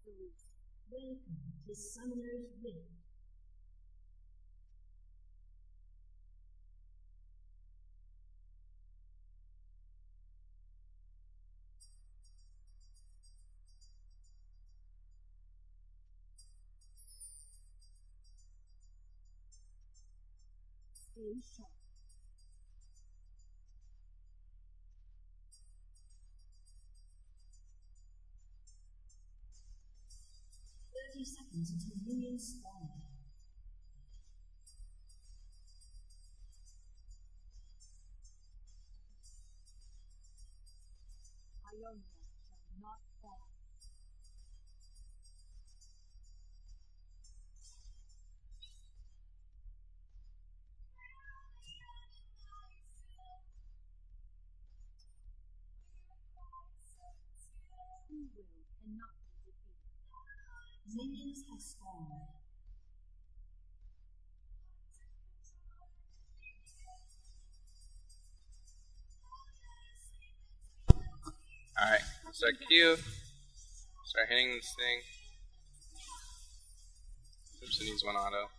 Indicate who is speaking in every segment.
Speaker 1: Welcome to Summoner's Rift. Stay sharp. 30 seconds until minions spawn. Irelia shall not fall. Who will cannot be defeated. Minions have spawned.
Speaker 2: Alright, start Q. Start hitting this thing. Oops, it needs one auto.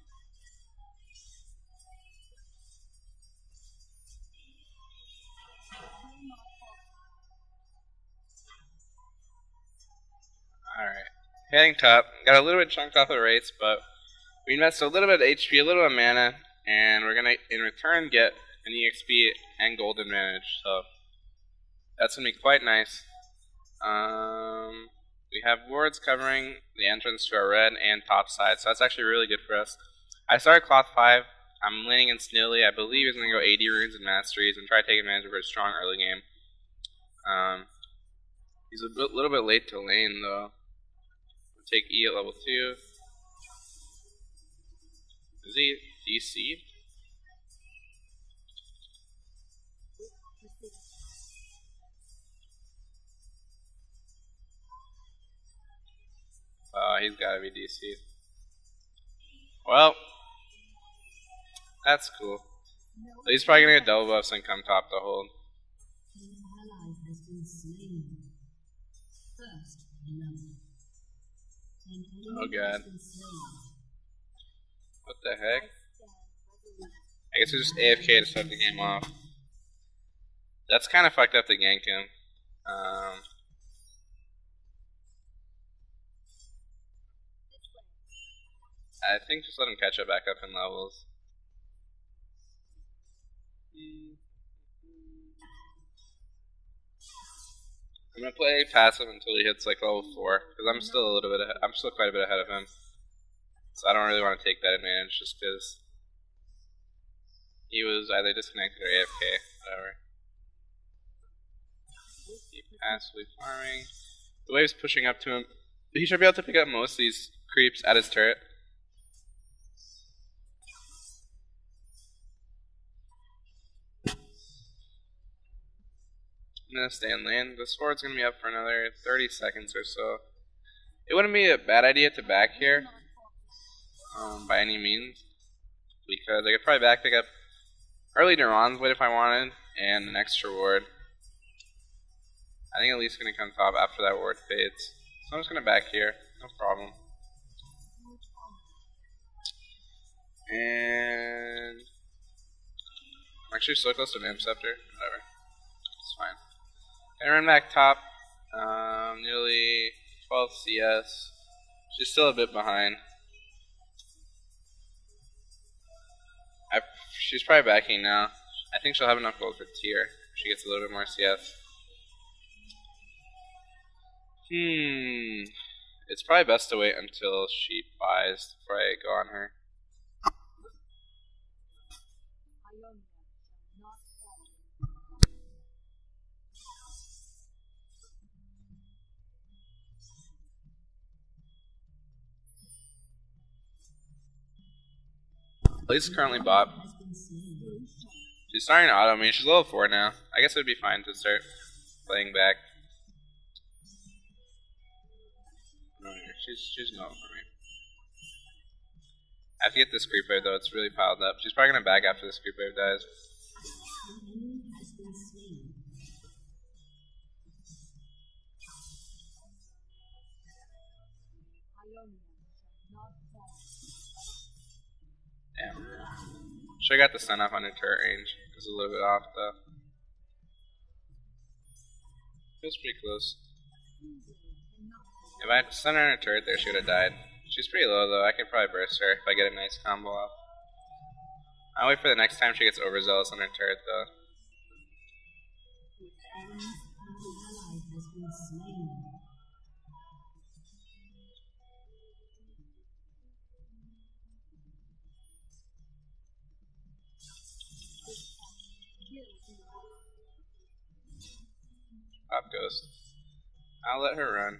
Speaker 2: Alright, heading top. Got a little bit chunked off the rates, but we invested a little bit of HP, a little bit of mana, and we're gonna, in return, get an EXP and gold advantage. So that's gonna be quite nice. We have wards covering the entrance to our red and top side, so that's actually really good for us. I started cloth 5. I'm laning in Nidalee. I believe he's gonna go 80 runes and masteries and try to take advantage of a strong early game. He's a little bit late to lane though. We'll take E at level 2. Is he DC? Oh, he's gotta be DC. Well, that's cool. He's probably gonna get double buffs and come top to hold. Oh god. What the heck? I guess we just AFK to start the game off. That's kind of fucked up to gank him. I think just let him catch up back up in levels. I'm gonna play passive until he hits like level 4, because I'm still a little bit ahead, I'm still quite a bit ahead of him. So I don't really want to take that advantage just because he was either disconnected or AFK, whatever. Keep passively farming. The wave's pushing up to him. He should be able to pick up most of these creeps at his turret. I'm gonna stay in lane. The sword's gonna be up for another 30 seconds or so. It wouldn't be a bad idea to back here, by any means, because I could probably back pick up early Duran's Blade if I wanted, and an extra ward. I think at least gonna come top after that ward fades. So I'm just gonna back here, no problem. And I'm actually so close to an Scepter. Whatever, it's fine. Gonna run back top. Nearly 12 CS. She's still a bit behind. She's probably backing now. I think she'll have enough gold for tier if she gets a little bit more CS. It's probably best to wait until she buys before I go on her. Blaze is currently bot. She's starting to auto me. She's level 4 now. I guess it would be fine to start playing back. No, she's going for me. I have to get this creep wave though. It's really piled up. She's probably gonna back after this creep wave dies. Damn. Should've got the stun off on her turret range. It was a little bit off though. It was pretty close. If I had stun on her turret there, she would have died. She's pretty low though. I could probably burst her if I get a nice combo off. I'll wait for the next time she gets overzealous on her turret though. Pop Ghost. I'll let her run.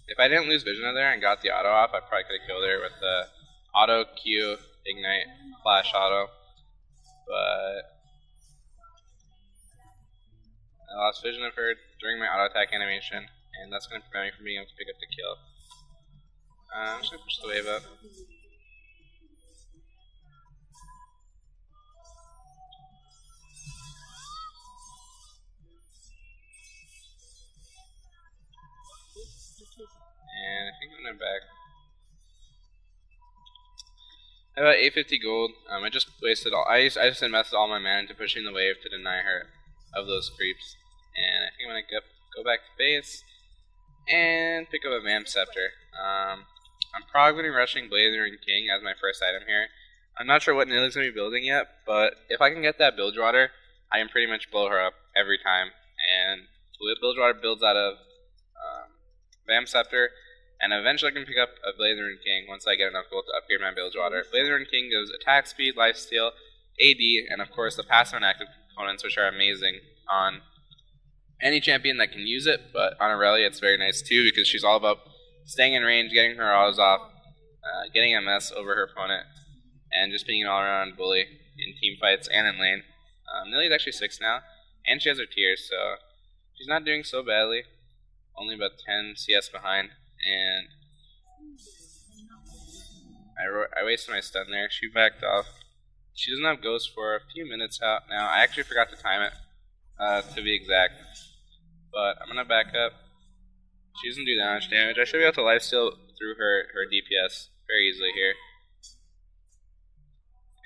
Speaker 2: If I didn't lose vision of there and got the auto off, I probably could have killed her with the auto Q, ignite, flash auto. But I lost vision of her during my auto attack animation, and that's going to prevent me from being able to pick up the kill. I'm just going to push the wave up. And I think I'm going back. I have about 850 gold. I just wasted all. I just invested all my mana into pushing the wave to deny her of those creeps. And I think I'm gonna go back to base and pick up a Vamp Scepter. I'm probably gonna be rushing Blazer and King as my first item here. I'm not sure what Nidalee's gonna be building yet, but if I can get that Bilgewater, I can pretty much blow her up every time. And Bilgewater builds out of Vamp Scepter. And eventually I can pick up a Blazer and King once I get enough gold to upgrade my Bilgewater. Blazer and King goes attack speed, lifesteal, AD, and of course the passive and active components, which are amazing on any champion that can use it. But on Irelia it's very nice too, because she's all about staying in range, getting her autos off, getting a mess over her opponent, and just being an all-around bully in team fights and in lane. Nidalee's actually 6 now, and she has her tiers, so she's not doing so badly. Only about 10 CS behind. And I wasted my stun there. She backed off. She doesn't have Ghost for a few minutes out now. I actually forgot to time it, to be exact. But I'm gonna back up. She doesn't do that much damage. I should be able to lifesteal through her DPS very easily here.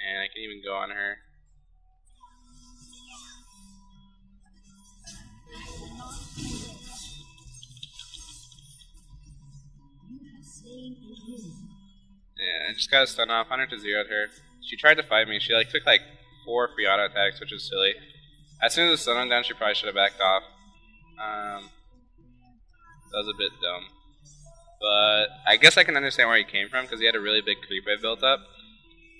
Speaker 2: And I can even go on her. Yeah, I just got a stun off, 100 to 0'd her. She tried to fight me. She took 4 free auto attacks, which is silly. As soon as the stun went down, she probably should have backed off. That was a bit dumb. But I guess I can understand where he came from, because he had a really big creep I built up.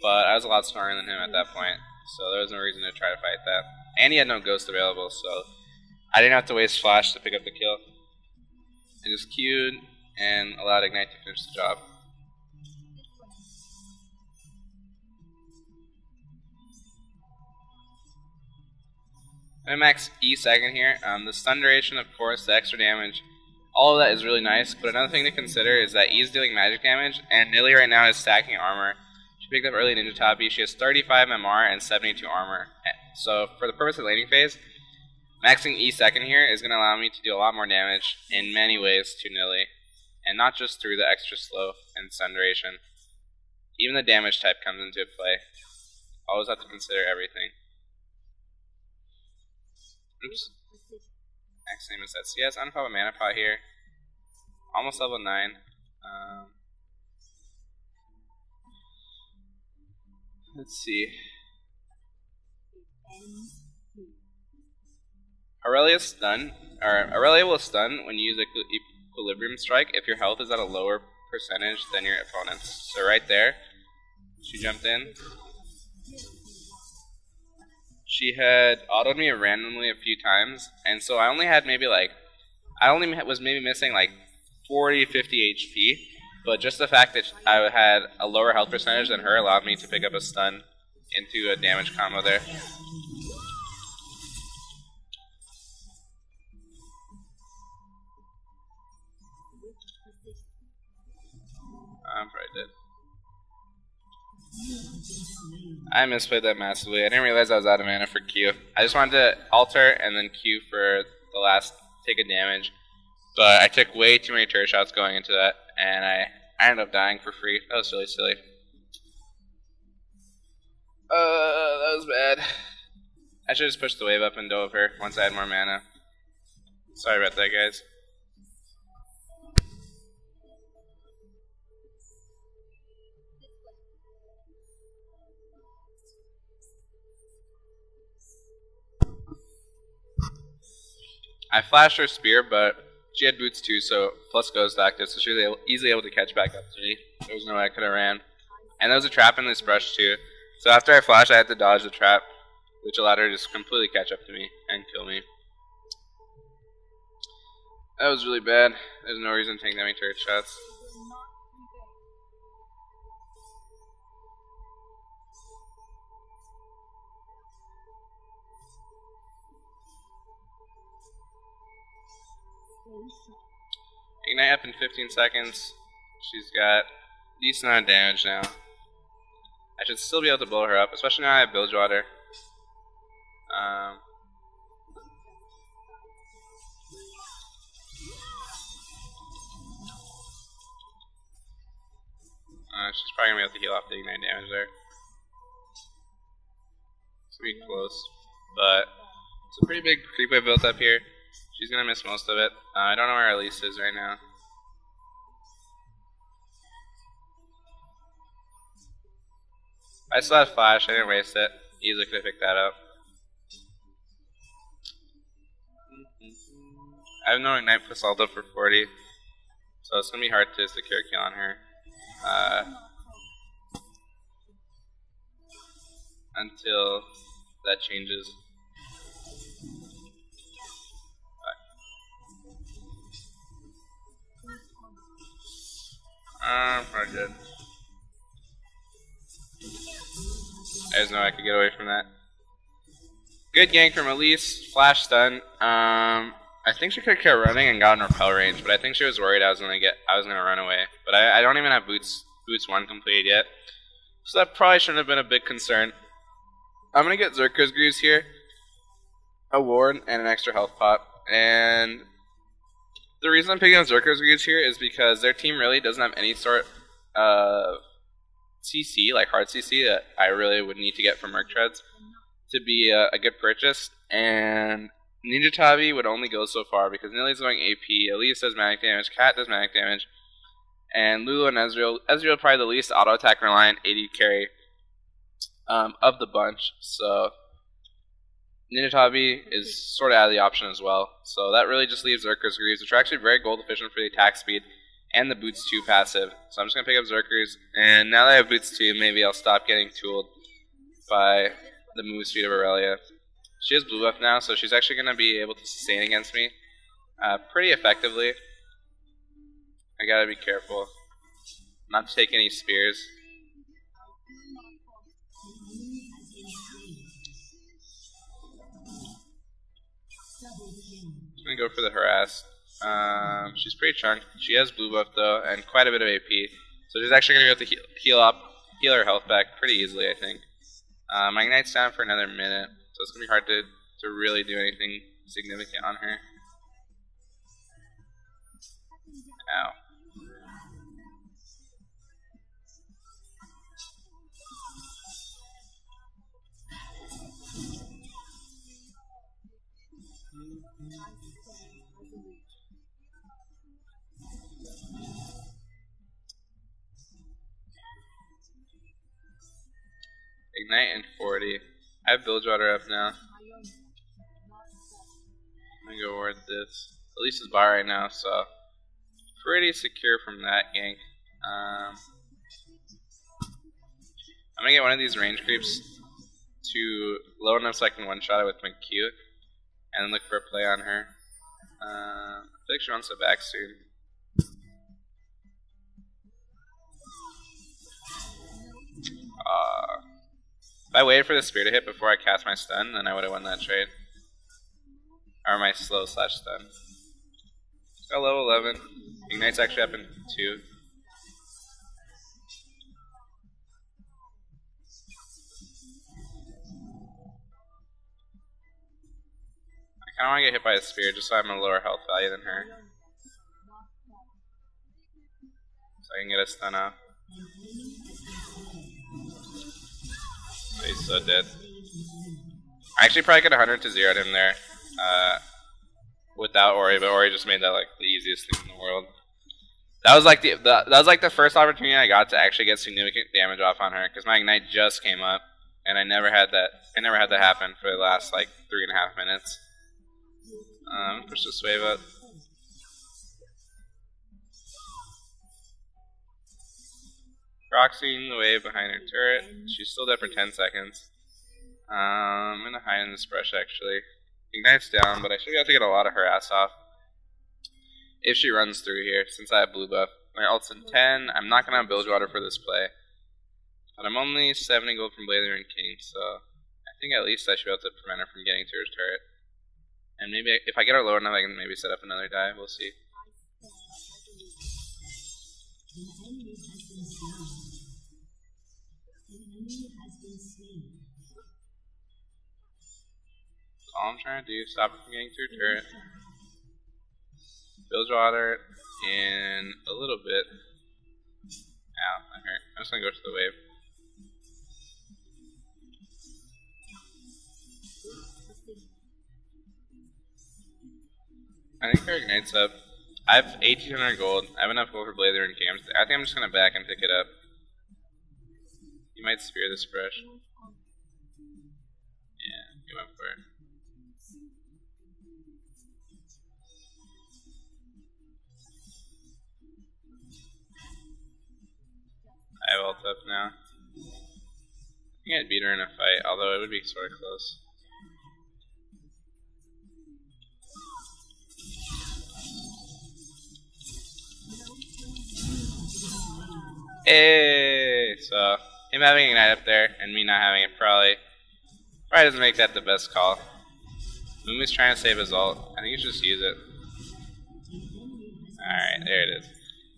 Speaker 2: But I was a lot stronger than him at that point, so there was no reason to try to fight that. And he had no Ghost available, so I didn't have to waste Flash to pick up the kill. I just queued and allowed Ignite to finish the job. I'm gonna max E second here. The stun duration, of course, the extra damage, all of that is really nice, but another thing to consider is that E is dealing magic damage, and Nidalee right now is stacking armor. She picked up early Ninja Tabi. She has 35 MR and 72 armor. So for the purpose of laning phase, maxing E second here is going to allow me to do a lot more damage in many ways to Nidalee, and not just through the extra slow and stun duration. Even the damage type comes into play. Always have to consider everything. Oops. Max name is that CS. I don't have a mana pot here. Almost level 9. Let's see. Irelia will stun when you use Equilibrium Strike if your health is at a lower percentage than your opponent's. So right there, she jumped in. She had autoed me randomly a few times, and so I only had was maybe missing 40, 50 HP, but just the fact that I had a lower health percentage than her allowed me to pick up a stun into a damage combo there. I'm probably dead. I misplayed that massively. I didn't realize I was out of mana for Q. I just wanted to alter and then Q for the last take of damage. But I took way too many turret shots going into that, and I I ended up dying for free. That was really silly. That was bad. I should just pushed the wave up and dove her once I had more mana. Sorry about that, guys. I flashed her spear, but she had boots too, so plus ghost active, so she was easily able to catch back up to me. There was no way I could have ran. And there was a trap in this brush too. So after I flashed, I had to dodge the trap, which allowed her to just completely catch up to me and kill me. That was really bad. There's no reason to take that many turret shots. Ignite up in 15 seconds. She's got a decent amount of damage now. I should still be able to blow her up, especially now I have Bilgewater. She's probably going to be able to heal off the Ignite damage there. It's going to be close, but it's a pretty big creep wave built up here. She's going to miss most of it. I don't know where Elise is right now. I still had flash, I didn't waste it. Easily could have picked that up. I have no Ignite plus Aldo for 40, so it's going to be hard to secure a kill on her. Until that changes. Probably good. I just know I could get away from that. Good gank from Elise. Flash stun. I think she could have kept running and gotten repel range, but I think she was worried I was gonna run away. But I don't even have boots 1 completed yet, so that probably shouldn't have been a big concern. I'm gonna get Crs Greaves here, a ward, and an extra health pot. And the reason I'm picking up Crs Greaves here is because their team really doesn't have any sort of CC, like hard CC, that I really would need to get from Merc Treads to be a good purchase. And Nidalee would only go so far because Nidalee's going AP, Elise does magic damage, Cat does magic damage, and Lulu and Ezreal probably the least auto attack reliant AD carry of the bunch. So Nidalee is sort of out of the option as well. So that really just leaves Crs Greaves, which are actually very gold efficient for the attack speed and the boots 2 passive. So I'm just gonna pick up Zerkers, and now that I have boots 2, maybe I'll stop getting tooled by the move speed of Irelia. She has blue buff now, so she's actually gonna be able to sustain against me pretty effectively. I gotta be careful not to take any spears. I'm gonna go for the harass. She's pretty chunked. She has blue buff though, and quite a bit of AP. So she's actually gonna go to heal her health back pretty easily, I think. My Ignite's down for another minute, so it's gonna be hard to really do anything significant on her. Ow. Ignite and 40. I have Bilgewater up now. I'm gonna go ward this. Elise's bar right now, so pretty secure from that gank. I'm gonna get one of these range creeps to low enough so I can one-shot it with my Q, and then look for a play on her. I think she wants it back soon. If I waited for the spear to hit before I cast my stun, then I would have won that trade. Or my slow / stun. Got level 11. Ignite's actually up in 2. I kinda wanna get hit by a spear just so I'm a lower health value than her. so I can get a stun off. Oh, he's so dead. I actually probably could have 100 to 0'd him there without Ori, but Ori just made that like the easiest thing in the world. That was like the first opportunity I got to actually get significant damage off on her because my ignite just came up, and I never had that happen for the last like 3.5 minutes. Push this wave up. Proxying the wave behind her turret. She's still dead for 10 seconds. I'm gonna hide in this brush actually. Ignite's down, but I should be able to get a lot of her ass off if she runs through here, since I have blue buff. My ult's in 10. I'm not gonna have Bilgewater for this play, but I'm only 70 gold from Blazer and King, so I think at least I should be able to prevent her from getting to her turret. And maybe if I get her low enough, I can maybe set up another dive. We'll see. All I'm trying to do is stop her from getting through turret. Bilgewater in a little bit. Ow, that hurt. I'm just gonna go to the wave. I think her ignite's up. I have 1800 gold. I have enough gold for Blazer and Cams. I think I'm just gonna back and pick it up. You might spear this brush. Yeah, he went for it. I have ult up now. I think I'd beat her in a fight, although it would be sort of close. Hey, so him having Ignite up there and me not having it probably doesn't make that the best call. Mumi's trying to save his ult. I think he should just use it. Alright, there it is.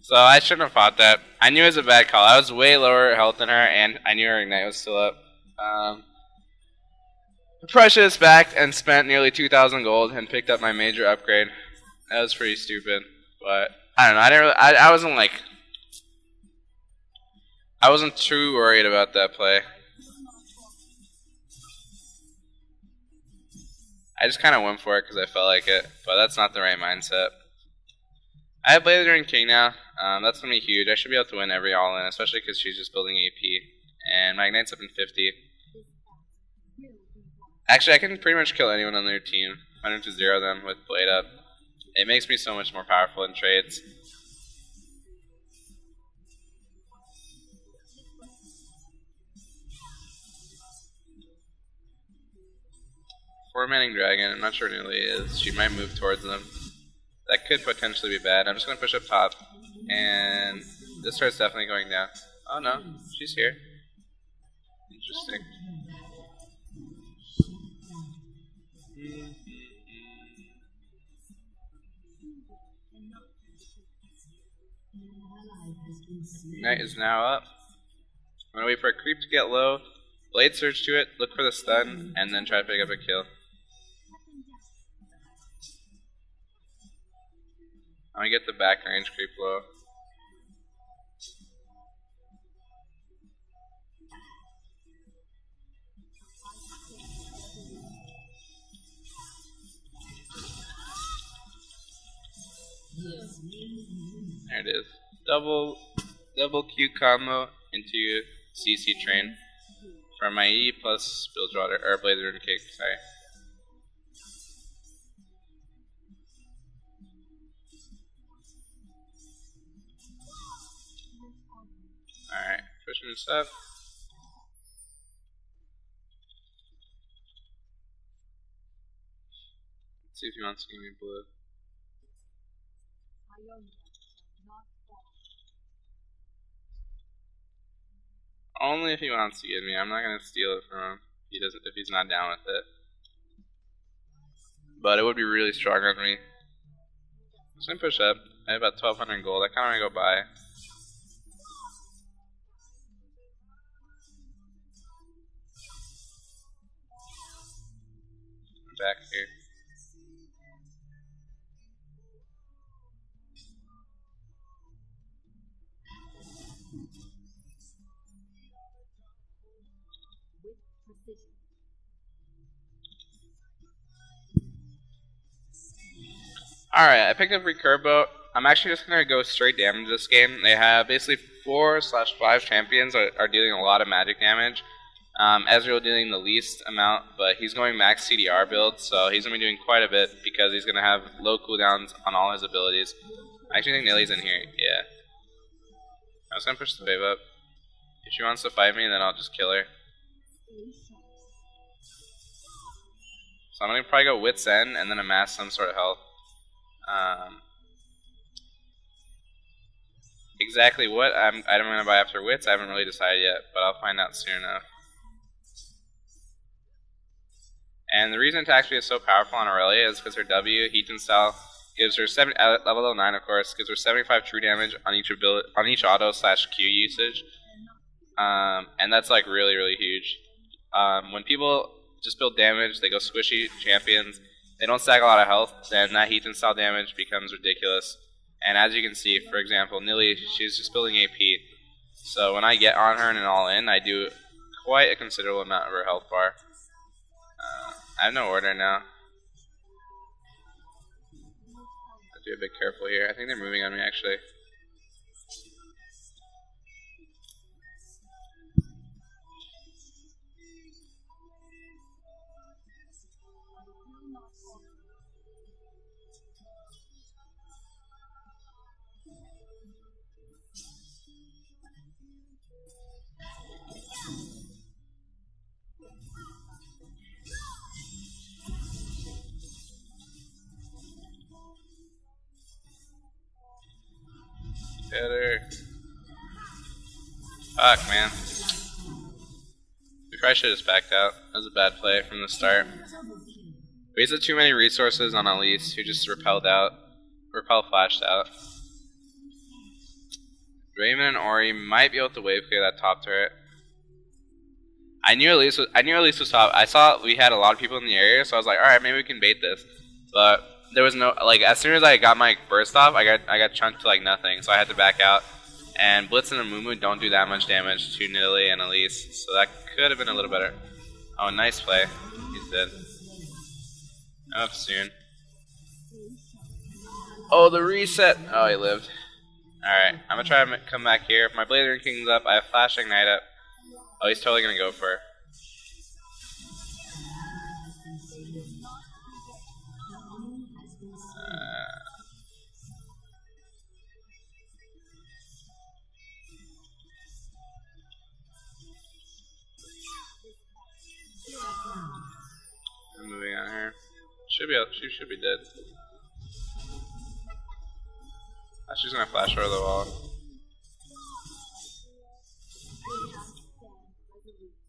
Speaker 2: So I shouldn't have fought that. I knew it was a bad call. I was way lower health than her, and I knew her Ignite was still up. I probably should have backed and spent nearly 2,000 gold and picked up my major upgrade. That was pretty stupid, but I don't know. I wasn't too worried about that play. I just kind of went for it because I felt like it, but that's not the right mindset. I have Blazer and King now. That's going to be huge. I should be able to win every all-in, especially because she's just building AP. And my Ignite's up in 50. Actually, I can pretty much kill anyone on their team. 100 to 0 them with Blade up. It makes me so much more powerful in trades. Four-manning dragon. I'm not sure where Nidalee is. She might move towards them. That could potentially be bad. I'm just going to push up top. And this start's definitely going down. Oh no, she's here. Interesting. Ignite is now up. I'm going to wait for a creep to get low. Blade surge to it, look for the stun, and then try to pick up a kill. I'm going to get the back range creep low. There it is. Double Q combo into CC train for my E plus Bilgewater, or Blazer and Cake, sorry. Alright, pushing this up. Let's see if he wants to give me blue. Only if he wants to give me. I'm not gonna steal it from him. If he's not down with it. But it would be really strong on me. I'm just gonna push up. I have about 1,200 gold. I kinda wanna go buy. I'm back here. Alright, I picked up Recurve Boat. I'm actually just going to go straight damage this game. They have basically 4/5 champions are dealing a lot of magic damage. Ezreal dealing the least amount, but he's going max CDR build, so he's going to be doing quite a bit because he's going to have low cooldowns on all his abilities. I actually think Nidalee's in here, yeah. I was going to push the wave up. If she wants to fight me, then I'll just kill her. So I'm going to probably go Wit's End and then amass some sort of health. Exactly what item I'm going to buy after Wits, I haven't really decided yet, but I'll find out soon enough. And the reason Taxi is so powerful on Irelia is because her W, Heat and Style, gives her at level 9 of course, gives her 75 true damage on each auto/Q usage. And that's like really huge. When people just build damage, they go squishy champions, they don't stack a lot of health, then that Heat and Style damage becomes ridiculous. And as you can see, for example, Nidalee, she's just building AP. So when I get on her and an all-in, I do quite a considerable amount of her health bar. I have no order now. I have to be a bit careful here. I think they're moving on me actually. Better. Fuck, man. We probably should have just backed out. That was a bad play from the start. Wasted too many resources on Elise, who just repel flashed out. Raven and Ori might be able to wave clear that top turret. I knew Elise was top. I saw we had a lot of people in the area, so I was like, alright, maybe we can bait this. But there was no, like, as soon as I got my burst off, I got chunked to like nothing, so I had to back out. And Blitz and Amumu don't do that much damage to Nidalee and Elise, so that could have been a little better. Oh, nice play. He's dead. I'm up soon. Oh, the reset. Oh, he lived. Alright, I'm gonna try to come back here. If my Blazer King's up, I have Flash Ignite up. Oh, he's totally gonna go for her. I'm moving on her. She should be dead. Oh, she's gonna flash over the wall.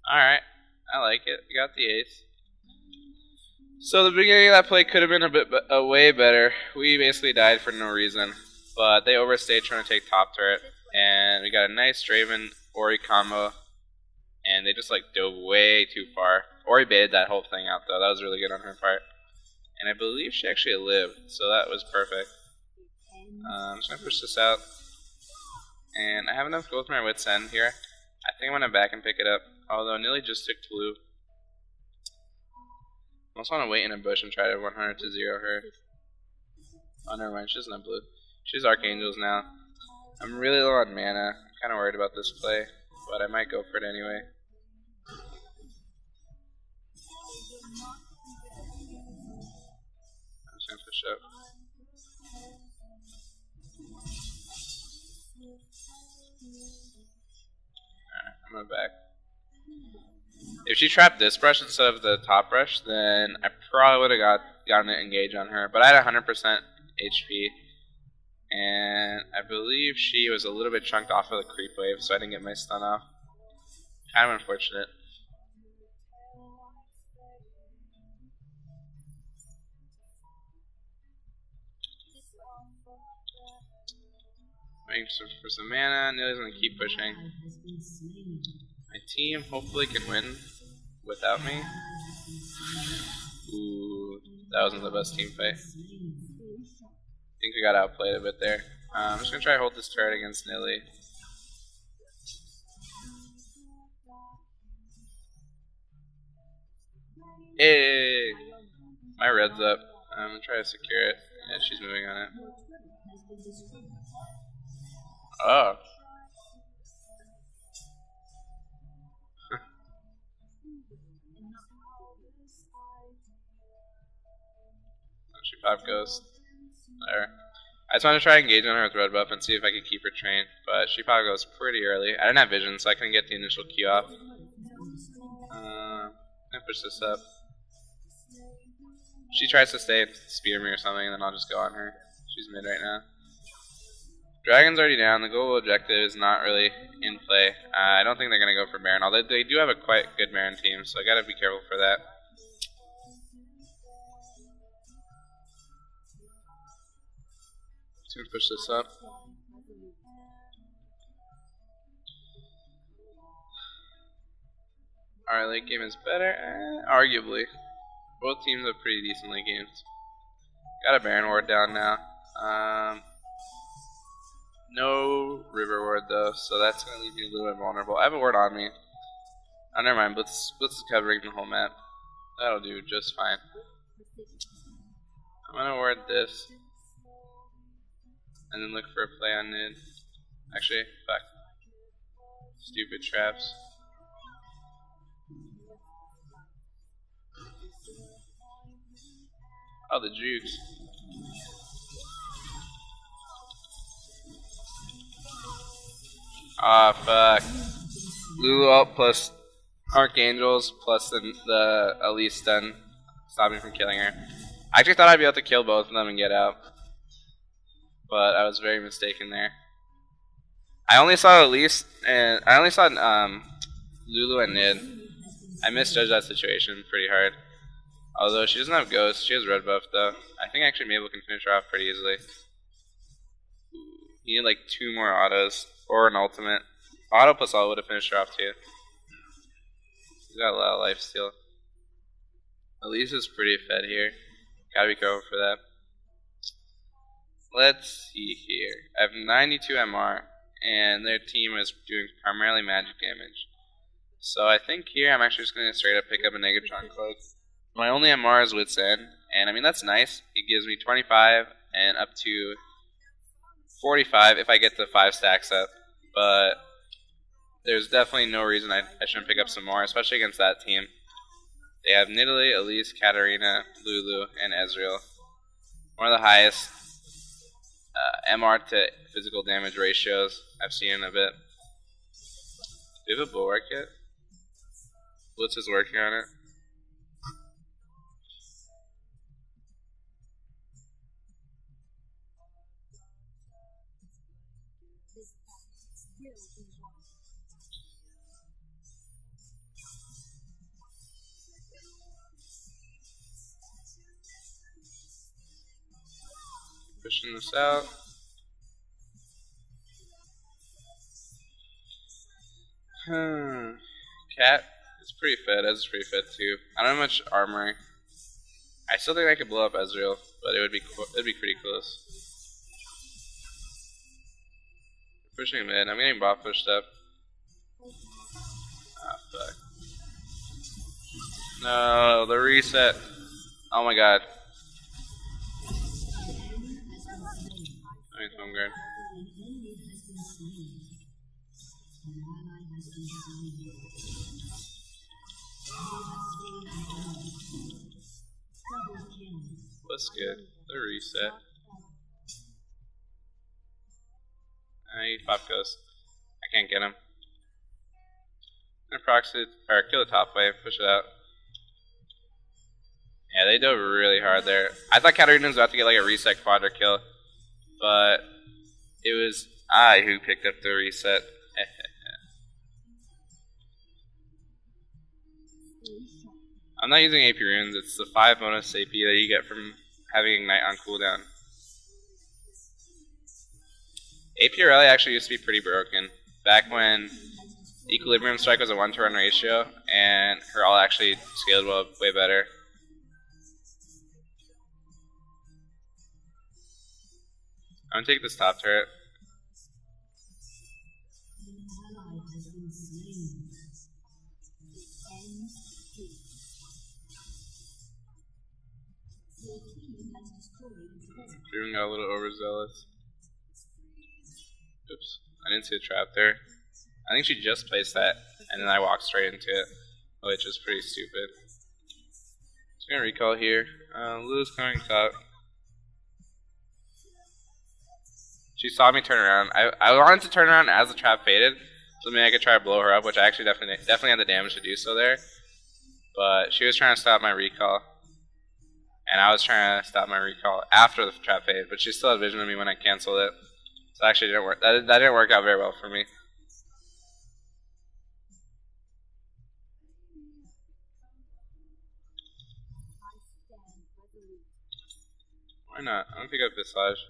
Speaker 2: Alright, I like it. We got the ace. So the beginning of that play could have been a way better. We basically died for no reason, but they overstayed trying to take top turret, and we got a nice Draven Ori combo, and they just like dove way too far. Ori baited that whole thing out though. That was really good on her part, and I believe she actually lived, so that was perfect. I'm just gonna push this out, and I have enough gold for my Wit's End here. I think I'm gonna back and pick it up. Although Nidalee just took blue. I also want to wait in a bush and try to 100 to 0 her. Oh, never mind. She doesn't have blue. She's Archangels now. I'm really low on mana. I'm kind of worried about this play, but I might go for it anyway. I'm just gonna push up. Alright, I'm gonna back. If she trapped this brush instead of the top brush, then I probably would have gotten an engage on her. But I had 100% HP, and I believe she was a little bit chunked off of the creep wave, so I didn't get my stun off. Kind of unfortunate. Waiting for some mana. Nidalee's gonna keep pushing. My team hopefully can win without me. Ooh, that wasn't the best team fight. I think we got outplayed a bit there. I'm just gonna try to hold this turret against Nidalee. Hey, my red's up. I'm gonna try to secure it. Yeah, she's moving on it. Oh. She popped Ghost. There. I just want to try engaging on her with red buff and see if I could keep her trained, but she popped Ghost pretty early. I didn't have vision, so I couldn't get the initial Q off. I push this up. She tries to stay and spear me or something, and then I'll just go on her. She's mid right now. Dragon's already down. The global objective is not really in play. I don't think they're going to go for Baron, although they do have a quite good Baron team, so I got to be careful for that. Just going to push this up. Our late game is better, arguably. Both teams have pretty decent late games. Got a Baron ward down now. No river ward though, so that's gonna leave me a little bit vulnerable. I have a ward on me. Oh, never mind. Blitz is covering the whole map. That'll do just fine. I'm gonna ward this, and then look for a play on Nid. Actually, fuck. Stupid traps. Oh, the jukes. Ah, fuck. Lulu ult plus Archangels plus the Elise stun stop me from killing her. I actually thought I'd be able to kill both of them and get out, but I was very mistaken there. I only saw Elise and I only saw Lulu and Nid. I misjudged that situation pretty hard. Although she doesn't have Ghost, she has red buff though. I think actually Mabel can finish her off pretty easily. You need like 2 more autos or an ultimate. Auto plus all would have finished her off too. She's got a lot of life steal. Elise is pretty fed here. Gotta be careful for that. Let's see here. I have 92 MR and their team is doing primarily magic damage. So I think here I'm actually just going to straight up pick up a Negatron Cloak. My only MR is Wit's End, and I mean that's nice. It gives me 25 and up to 45 if I get the 5 stacks up. But there's definitely no reason I shouldn't pick up some more, especially against that team. They have Nidalee, Elise, Katarina, Lulu, and Ezreal. One of the highest MR to physical damage ratios I've seen in a bit. Do you have a bulwark yet? Blitz is working on it. Pushing this out. Cat is pretty fed. Ez is pretty fed too. I don't have much armor. I still think I could blow up Ezreal, but it'd be pretty close. Pushing mid. I'm getting bot pushed up. Ah, fuck. No, the reset. Oh my god. Nice home guard. That's good. The reset. He pop Ghost. I can't get him. I'm gonna proxy or kill the top wave, push it out. Yeah, they dove really hard there. I thought Katarina was about to get like a reset quadra kill, but it was I who picked up the reset. I'm not using AP runes, it's the 5 bonus AP that you get from having Ignite on cooldown. AP Irelia actually used to be pretty broken. Back when Equilibrium Strike was a 1-to-1 ratio, and her ult actually scaled well, way better. I'm gonna take this top turret. got a little overzealous. Oops, I didn't see a trap there. I think she just placed that, and then I walked straight into it, which is pretty stupid. Just gonna recall here. Lulu's coming top. She saw me turn around. I wanted to turn around as the trap faded, so maybe I could try to blow her up, which I actually definitely had the damage to do so there. But she was trying to stop my recall, and I was trying to stop my recall after the trap faded, but she still had vision of me when I canceled it. So it actually didn't work. That didn't work out very well for me. Why not? I don't pick up Visage.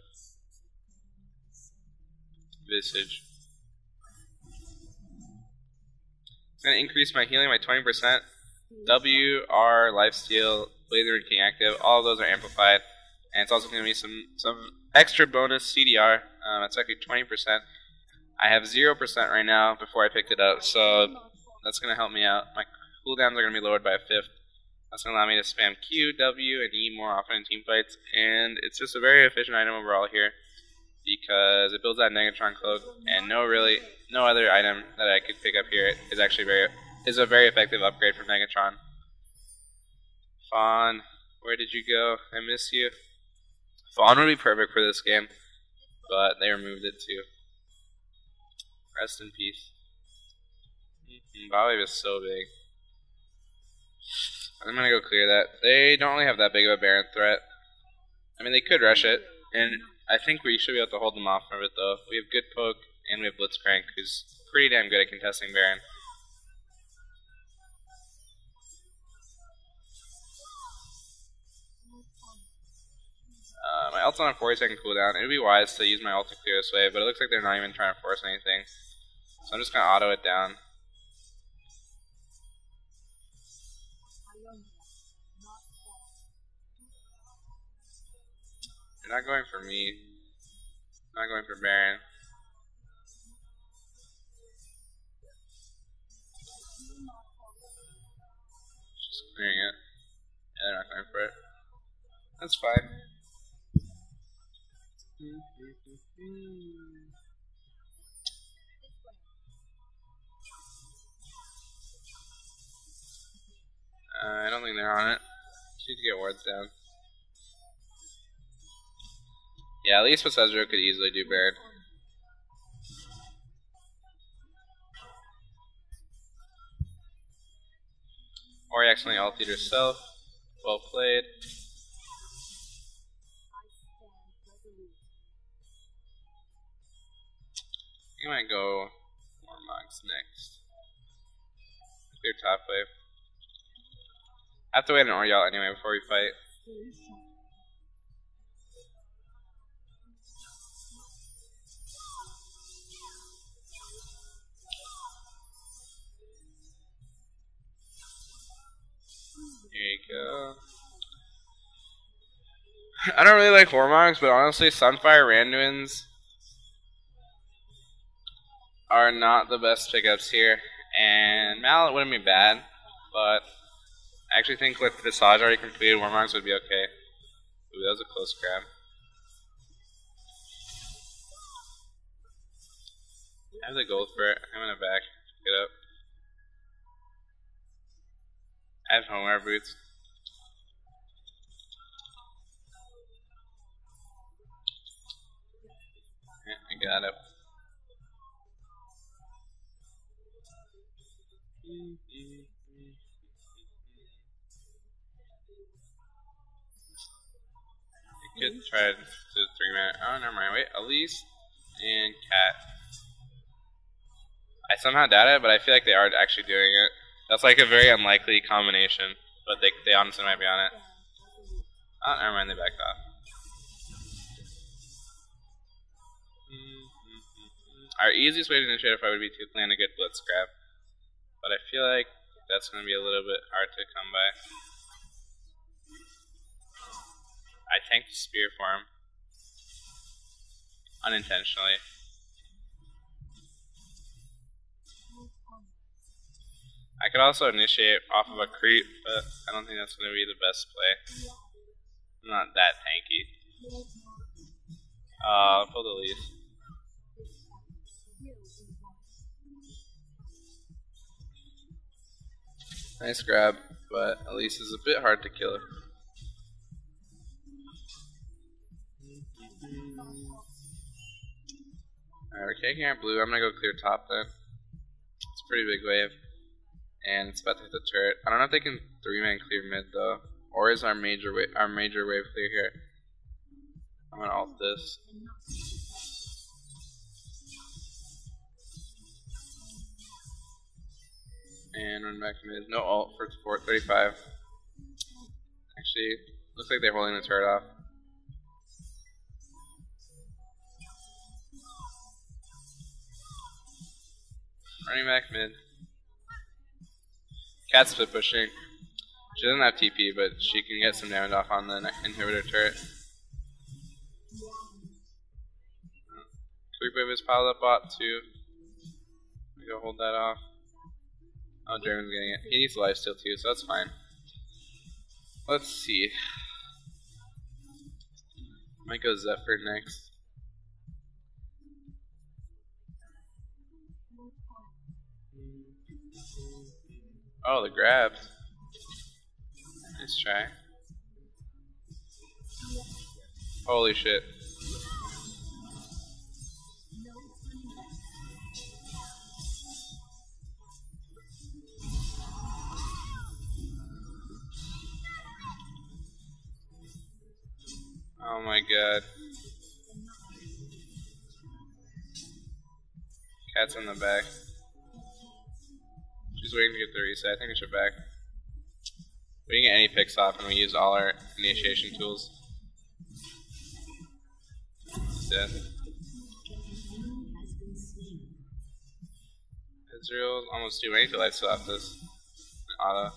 Speaker 2: It's going to increase my healing by 20%. W, R, Lifesteal, Blazer, and King Active, all of those are amplified. And it's also going to be some extra bonus CDR. It's actually 20%. I have 0% right now before I picked it up, so that's going to help me out. My cooldowns are going to be lowered by a fifth. That's going to allow me to spam Q, W, and E more often in team fights. And it's just a very efficient item overall here, because it builds that Negatron cloak, and no other item that I could pick up here is actually a very effective upgrade from Negatron. Fawn, where did you go? I miss you. Fawn would be perfect for this game, but they removed it too. Rest in peace. Bobby is so big. I'm gonna go clear that. They don't really have that big of a Baron threat. I mean, they could rush it, and I think we should be able to hold them off of it though. We have good poke, and we have Blitzcrank, who's pretty damn good at contesting Baron. My ult's on a 40-second cooldown. It would be wise to use my ult to clear this wave, but it looks like they're not even trying to force anything. So I'm just going to auto it down. You're not going for me. I'm not going for Baron. Just clearing it. Yeah, they're not going for it. That's fine. I don't think they're on it. Just need to get wards down. Yeah, at least Cesaro could easily do Baron. Or he accidentally ulted herself. Well played. I might go Warmogs next. Clear top wave. I have to wait an Oriole anyway before we fight. Here you go. I don't really like Warmogs, but honestly, Sunfire Randuins are not the best pickups here. And Mallet wouldn't be bad, but I actually think with Visage already completed, Warmogs would be okay. Ooh, that was a close grab. I have the gold for it. I'm gonna back. Pick it up. I have homeware boots. Yeah, I got it. I could try to 3-minute. Oh, never mind. Wait, Elise and Cat. I somehow doubt it, but I feel like they are actually doing it. That's like a very unlikely combination, but they honestly might be on it. Oh, never mind. They backed off. Our easiest way to initiate a fight would be to land a good blitz grab, but I feel like that's going to be a little bit hard to come by. I tanked the spear for him. Unintentionally. I could also initiate off of a creep, but I don't think that's going to be the best play. I'm not that tanky. Pull the leaf. Nice grab, but Elise is a bit hard to kill. Alright, we're taking our blue. I'm gonna go clear top then. It's a pretty big wave. And it's about to hit the turret. I don't know if they can 3-man clear mid though. Or is our major wave clear here? I'm gonna ult this. And run back mid. No ult for 435. Actually, looks like they're holding the turret off. Running back mid. Cat's split pushing. She doesn't have TP, but she can get some damage off on the inhibitor turret. Creep wave is piled up bot too. Go hold that off. Oh, Draven's getting it. He needs lifesteal too, so that's fine. Let's see. Might go Zephyr next. Oh, the grab. Nice try. Holy shit. Oh my god. Cat's in the back. She's waiting to get the reset. I think we should back. We didn't get any picks off and we used all our initiation tools. Dead. Israel's almost due. I need to light off this. Auto.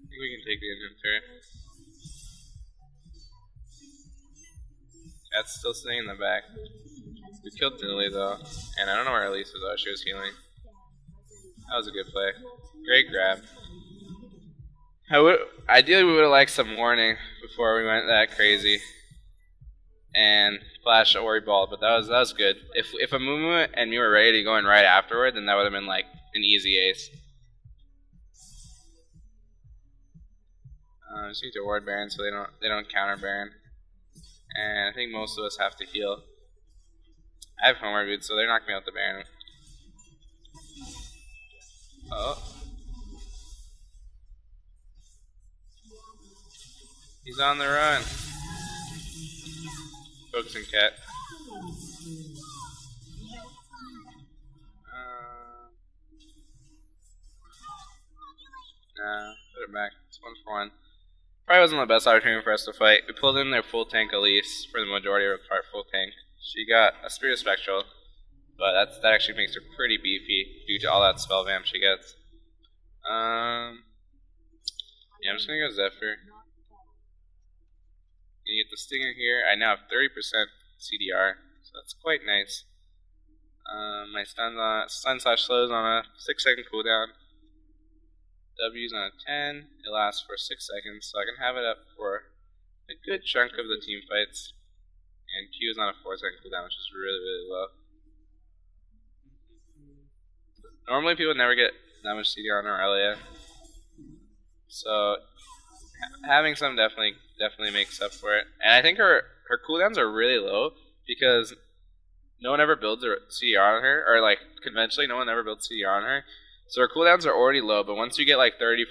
Speaker 2: I think we can take the engine turret. Cat's still sitting in the back. We killed Nidalee though, and I don't know where Elise was though. She was healing. That was a good play. Great grab. Ideally, we would have liked some warning before we went that crazy and flash a worry ball, but that was good. If a Mumu and me were ready to go in right afterward, then that would have been like an easy ace. Just need to ward Baron so they don't counter Baron, and I think most of us have to heal. I have Homer boots, so they're knocking me out the Baron. Oh. He's on the run. Focusing cat. Nah, put it back. It's 1-for-1. Probably wasn't the best opportunity for us to fight. We pulled in their full tank Elise for the majority of our full tank. She got a Spirit Spectral, but that actually makes her pretty beefy due to all that spell vamp she gets. Yeah, I'm just gonna go Zephyr. You get the Stinger here. I now have 30% CDR, so that's quite nice. My stun/slows on a 6-second cooldown. W's on a 10. It lasts for 6 seconds, so I can have it up for a good chunk of the team fights. And Q is on a 4-second cooldown, which is really, really low. Normally people never get that much CDR on Irelia, so having some definitely makes up for it. And I think her cooldowns are really low because no one ever builds a CDR on her, or like conventionally no one ever builds CDR on her. So her cooldowns are already low, but once you get like 30-40%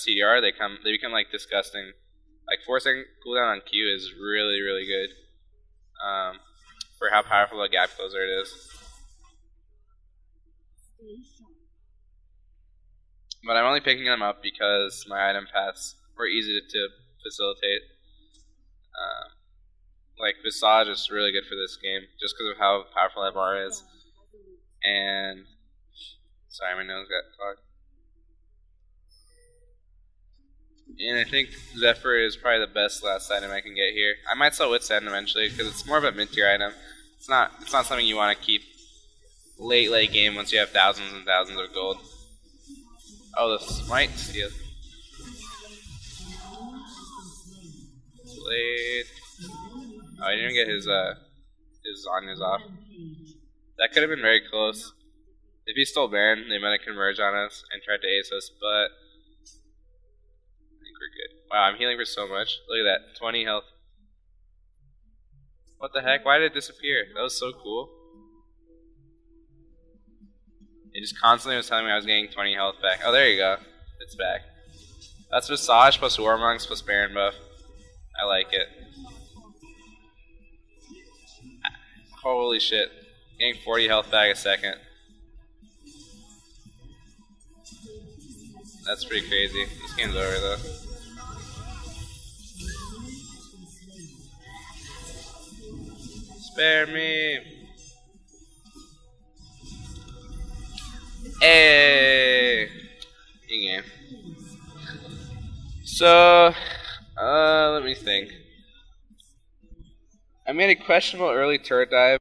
Speaker 2: CDR, they become like disgusting. Like 4-second cooldown on Q is really, really good for how powerful a gap closer it is. But I'm only picking them up because my item paths were easy to facilitate. Like Visage is really good for this game just because of how powerful that bar is. And sorry, my nose got clogged. And I think Zephyr is probably the best last item I can get here. I might sell Withstand eventually because it's more of a mid-tier item. It's not something you want to keep late game once you have thousands and thousands of gold. Oh, the Smite steal. Blade. Oh, I didn't get his on his off. That could have been very close. If he stole Baron, they might have converged on us and tried to ace us, but I think we're good. Wow, I'm healing for so much. Look at that, 20 health. What the heck? Why did it disappear? That was so cool. It just constantly was telling me I was getting 20 health back. Oh, there you go. It's back. That's Visage plus Warmonks plus Baron buff. I like it. Holy shit. Getting 40 health back a second. That's pretty crazy. This game's over though. Spare me. Hey. Good game. So, let me think. I made a questionable early turret dive.